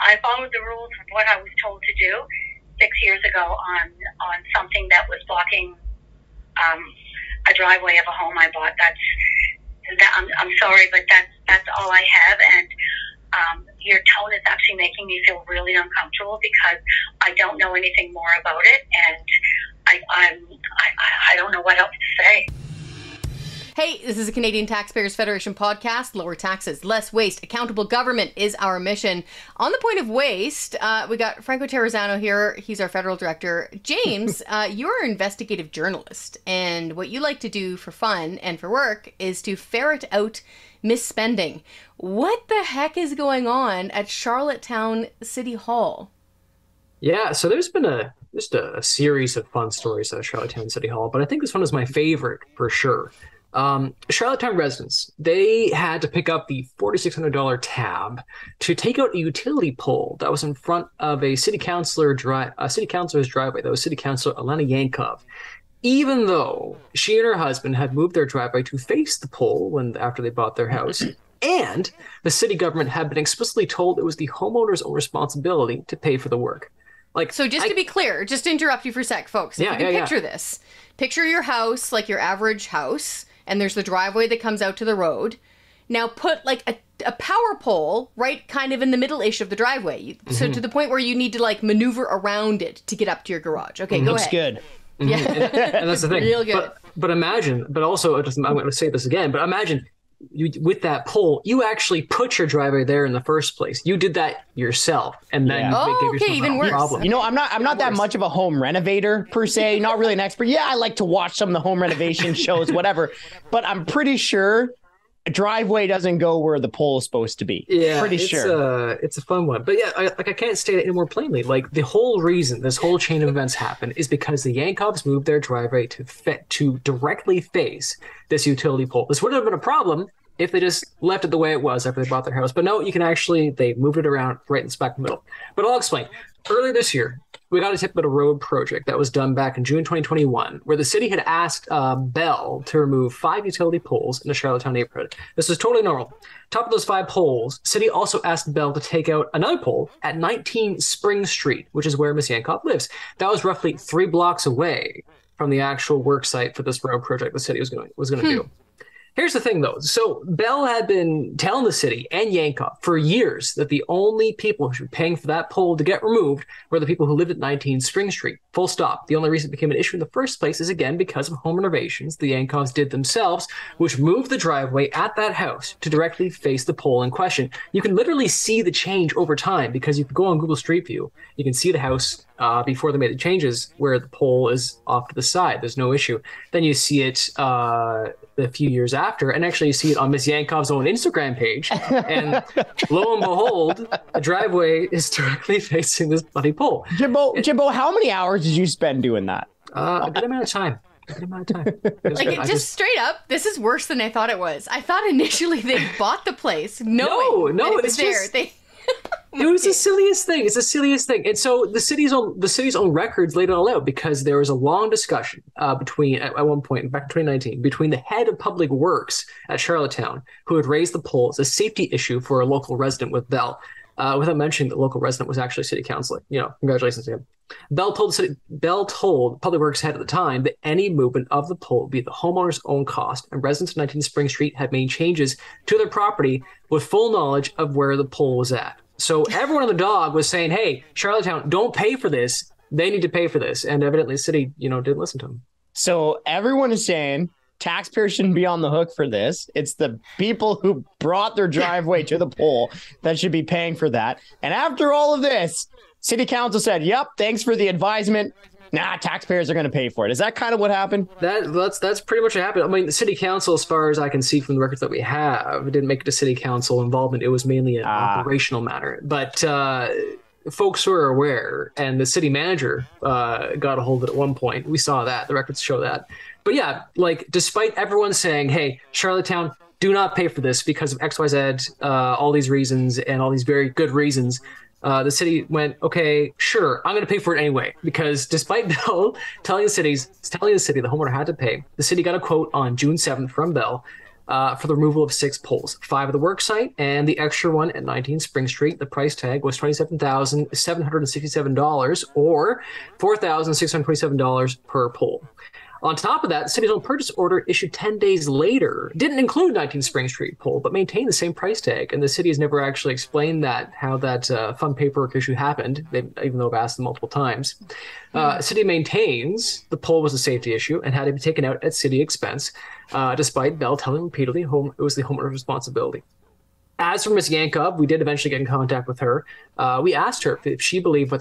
I followed the rules of what I was told to do 6 years ago on something that was blocking a driveway of a home I bought. I'm sorry, but that's all I have. And your tone is actually making me feel really uncomfortable because I don't know anything more about it, and I don't know what else to say. Hey, this is a Canadian Taxpayers Federation podcast. Lower taxes, less waste, accountable government is our mission. On the point of waste, we got Franco Terrazzano here. He's our federal director. James, you're an investigative journalist, and what you like to do for fun and for work is to ferret out misspending. What the heck is going on at Charlottetown City Hall? Yeah, so there's been just a series of fun stories at Charlottetown City Hall, but I think this one is my favorite for sure. Charlottetown residents, they had to pick up the $4,600 tab to take out a utility pole that was in front of a city councillor's driveway. That was City Councillor Alana Jankov. Even though she and her husband had moved their driveway to face the pole after they bought their house, and the city government had been explicitly told it was the homeowner's own responsibility to pay for the work. So just to be clear, just to interrupt you for a sec, folks, if you can picture this. Picture your house like your average house, and there's the driveway that comes out to the road. Now put like a power pole right kind of in the middle-ish of the driveway. So to the point where you need to like maneuver around it to get up to your garage. Okay, go ahead. Looks good. Yeah. And that's the thing. Real good. But imagine, but also, I'm going to say this again, but imagine with that pole, you actually put your driveway there in the first place. You did that yourself, and then you gave yourself a problem. You know, I'm not that much of a home renovator per se. Not really an expert. Yeah, I like to watch some of the home renovation shows, whatever. But I'm pretty sure a driveway doesn't go where the pole is supposed to be. Yeah, pretty sure. It's a fun one. But yeah, I can't state it any more plainly. Like, the whole reason this whole chain of events happened is because the Yankovs moved their driveway to directly face this utility pole. This would have been a problem if they just left it the way it was after they bought their house. But no, they moved it around right in the smack middle. But I'll explain. Earlier this year, we got a tip about a road project that was done back in June 2021, where the city had asked Bell to remove 5 utility poles in the Charlottetown neighborhood. This was totally normal. Top of those 5 poles, city also asked Bell to take out another pole at 19 Spring Street, which is where Ms. Jankov lives. That was roughly 3 blocks away from the actual work site for this road project the city was going to do. Here's the thing, though. So Bell had been telling the city and Jankov for years that the only people who should be paying for that pole to get removed were the people who lived at 19 Spring Street. Full stop. The only reason it became an issue in the first place is, again, because of home renovations the Yankovs did themselves, which moved the driveway at that house to directly face the pole in question. You can literally see the change over time because you can go on Google Street View. You can see the house before they made the changes where the pole is off to the side. There's no issue. Then you see it a few years after, and actually you see it on Ms. Yankov's own Instagram page, and lo and behold, the driveway is directly facing this bloody pole. Jimbo, how many hours did you spend doing that? A good amount of time. Just straight up, this is worse than I thought it was. I thought initially they bought the place knowing that it was there. It was the silliest thing. It's the silliest thing. And so the city's own records laid it all out, because there was a long discussion at one point back in 2019 between the head of public works at Charlottetown, who had raised the pole as a safety issue for a local resident with Bell, without mentioning the local resident was actually city councilor. Congratulations to him. Bell told Public Works head at the time that any movement of the pole would be at the homeowner's own cost, and residents of 19 Spring Street had made changes to their property with full knowledge of where the pole was at. So everyone on the dog was saying, hey, Charlottetown, don't pay for this. They need to pay for this. And evidently the city, didn't listen to them. So everyone is saying taxpayers shouldn't be on the hook for this. It's the people who brought their driveway to the pole that should be paying for that. And after all of this, city council said, yep, thanks for the advisement. Nah, taxpayers are going to pay for it. Is that kind of what happened? That's pretty much what happened. I mean, the city council, as far as I can see from the records that we have, didn't make it a city council involvement. It was mainly an operational matter. But folks who are aware, and the city manager got a hold of it at one point. We saw that. The records show that. But yeah, despite everyone saying, hey, Charlottetown, do not pay for this because of XYZ, all these reasons and all these very good reasons, the city went, okay, sure, I'm going to pay for it anyway, because despite Bell telling the city the homeowner had to pay, the city got a quote on June 7th from Bell for the removal of 6 poles, 5 at the work site and the extra one at 19 Spring Street. The price tag was $27,767 or $4,627 per pole. On top of that, the city's own purchase order issued 10 days later didn't include 19 Spring Street pole, but maintained the same price tag. And the city has never actually explained how that fun paperwork issue happened, even though I've asked them multiple times. City maintains the pole was a safety issue and had to be taken out at city expense, despite Bell telling repeatedly it was the homeowner's responsibility. As for Ms. Jankov, we did eventually get in contact with her. We asked her if she believed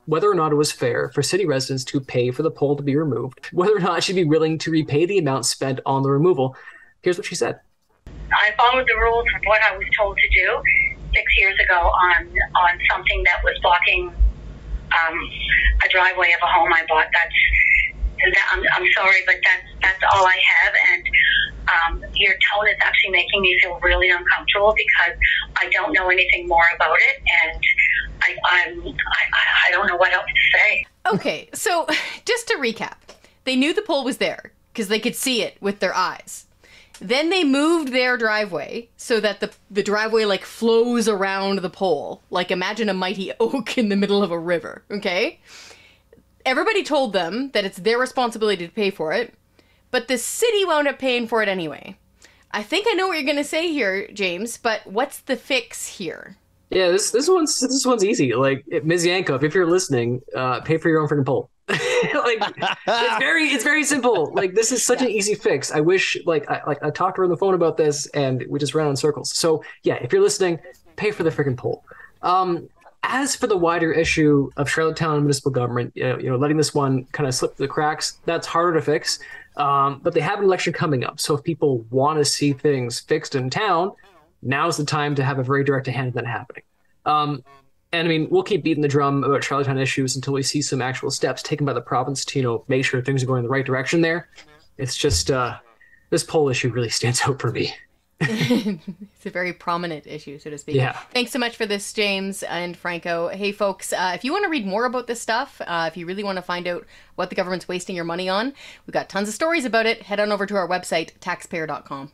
whether or not it was fair for city residents to pay for the pole to be removed, whether or not she'd be willing to repay the amount spent on the removal. Here's what she said. I followed the rules of what I was told to do 6 years ago on something that was blocking a driveway of a home I bought. I'm sorry, but that's all I have. And your tone is actually making me feel really uncomfortable because I don't know anything more about it, and I don't know what else to say. Okay, so just to recap, they knew the pole was there because they could see it with their eyes. Then they moved their driveway so that the driveway like flows around the pole. Like imagine a mighty oak in the middle of a river, okay? Everybody told them that it's their responsibility to pay for it, but the city wound up paying for it anyway. I think I know what you're going to say here, James, but what's the fix here? Yeah, this one's easy. Like, Ms. Jankov, if you're listening, pay for your own freaking pole. It's very simple. Like, this is such an easy fix. I wish, I talked to her on the phone about this, and we just ran in circles. So, yeah, if you're listening, pay for the freaking pole. As for the wider issue of Charlottetown municipal government, letting this one kind of slip through the cracks, that's harder to fix. But they have an election coming up. So if people want to see things fixed in town, now's the time to have a very direct hand in that happening. And I mean, we'll keep beating the drum about Charlottetown issues until we see some actual steps taken by the province to, make sure things are going in the right direction there. It's just, this poll issue really stands out for me. It's a very prominent issue, so to speak. Yeah. Thanks so much for this, James and Franco. Hey, folks, if you want to read more about this stuff, if you really want to find out what the government's wasting your money on, we've got tons of stories about it. Head on over to our website, taxpayer.com.